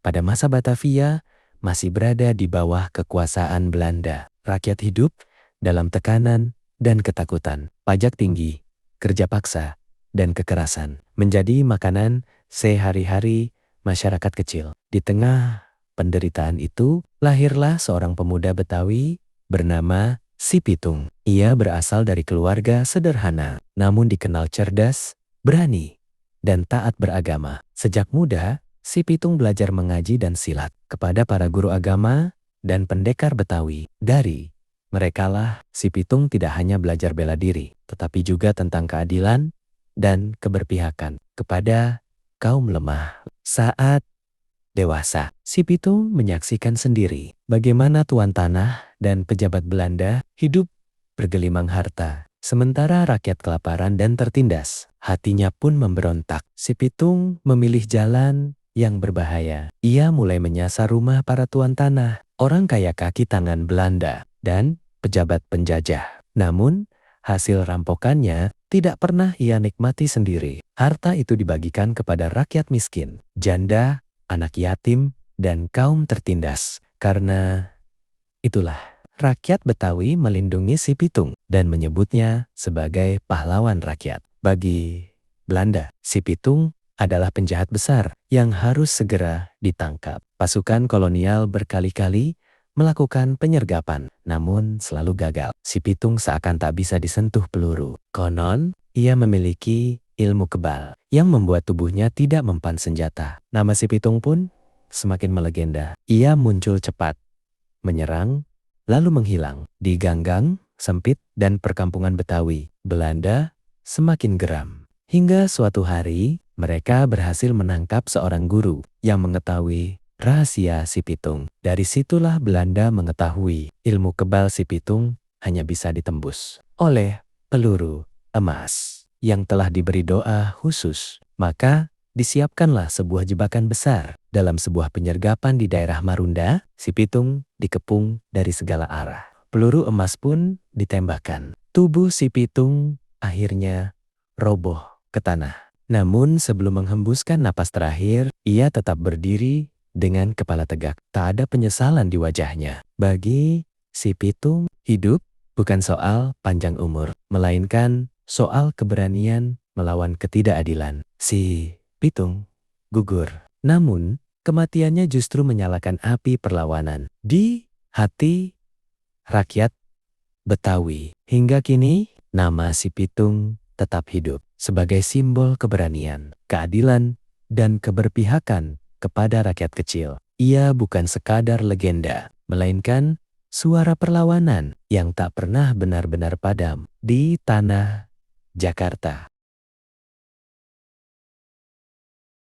pada masa Batavia masih berada di bawah kekuasaan Belanda. Rakyat hidup dalam tekanan dan ketakutan. Pajak tinggi, kerja paksa, dan kekerasan menjadi makanan sehari-hari masyarakat kecil. Di tengah penderitaan itu, lahirlah seorang pemuda Betawi bernama Si Pitung. Ia berasal dari keluarga sederhana, namun dikenal cerdas, berani, dan taat beragama. Sejak muda, Si Pitung belajar mengaji dan silat kepada para guru agama dan pendekar Betawi. Dari merekalah Si Pitung tidak hanya belajar bela diri, tetapi juga tentang keadilan dan keberpihakan kepada kaum lemah. Saat dewasa, Si Pitung menyaksikan sendiri bagaimana tuan tanah dan pejabat Belanda hidup bergelimang harta, sementara rakyat kelaparan dan tertindas. Hatinya pun memberontak. Si Pitung memilih jalan yang berbahaya. Ia mulai menyasar rumah para tuan tanah, orang kaya kaki tangan Belanda, dan pejabat penjajah. Namun, hasil rampokannya tidak pernah ia nikmati sendiri. Harta itu dibagikan kepada rakyat miskin, janda, anak yatim, dan kaum tertindas. Karena itulah, rakyat Betawi melindungi Si Pitung dan menyebutnya sebagai pahlawan rakyat. Bagi Belanda, Si Pitung adalah penjahat besar yang harus segera ditangkap. Pasukan kolonial berkali-kali melakukan penyergapan, namun selalu gagal. Si Pitung seakan tak bisa disentuh peluru. Konon, ia memiliki ilmu kebal yang membuat tubuhnya tidak mempan senjata. Nama Si Pitung pun semakin melegenda. Ia muncul cepat, menyerang, lalu menghilang di gang-gang sempit dan perkampungan Betawi. Belanda semakin geram. Hingga suatu hari, mereka berhasil menangkap seorang guru yang mengetahui rahasia Si Pitung. Dari situlah Belanda mengetahui ilmu kebal Si Pitung hanya bisa ditembus oleh peluru emas yang telah diberi doa khusus. Maka disiapkanlah sebuah jebakan besar. Dalam sebuah penyergapan di daerah Marunda, Si Pitung dikepung dari segala arah. Peluru emas pun ditembakkan. Tubuh Si Pitung akhirnya roboh ke tanah. Namun sebelum menghembuskan napas terakhir, ia tetap berdiri dengan kepala tegak. Tak ada penyesalan di wajahnya. Bagi Si Pitung, hidup bukan soal panjang umur, melainkan soal keberanian melawan ketidakadilan. Si Pitung gugur. Namun, kematiannya justru menyalakan api perlawanan di hati rakyat Betawi. Hingga kini, nama Si Pitung tetap hidup sebagai simbol keberanian, keadilan, dan keberpihakan kepada rakyat kecil. Ia bukan sekadar legenda, melainkan suara perlawanan yang tak pernah benar-benar padam di tanah Jakarta.